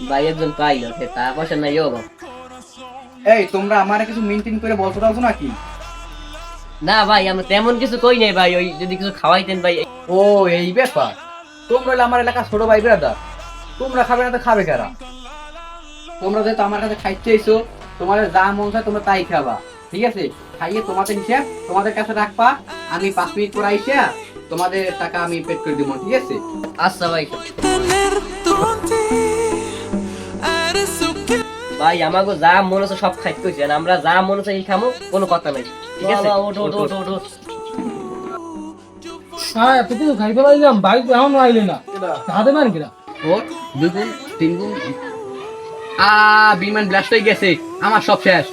ভাই একজন পাইলো সে টাকা পয়সা নাই ও বাবা। এই তোমরা আমারে কিছু মেনটেন করে বলতে পারছো নাকি? না ভাই আমি তেমন কিছু কই নাই ভাই, ওই যদি কিছু খাওয়াইতেন ভাই। ও এই ব্যাপার, তোমরা হলে আমার এলাকার ছোট ভাই ব্রাদার, তোমরা খাবে না তো খাবে কারা? তোমরা যেহেতু আমার কাছে খাইতে এসো, তোমাদের যা মন চায় তোমরা তাই খাবা, ঠিক আছে? খাইয়ে তোমাদের হিসাব তোমাদের কাছে রাখবা, আমি 5 মিনিট পর আইসা তোমাদের টাকা আমি পেড করে দিব, ঠিক আছে? আচ্ছা ভাই। ভাই আমাকে যা মনে হচ্ছে সব খাইতে হয়েছে, আমরা যা মনে হচ্ছে এই খামো, কোনো কথা নাই, ঠিক আছে? ওঠো ওঠো ওঠো ওঠো। হ্যাঁ এত কিছু খাইতে পারলাম, বাইক এখন আইলে না হাতে মান কিনা। ওর 2 গুণ 3 গুণ বিমান ব্লাস্ট হয়ে গেছে, আমার সব শেষ।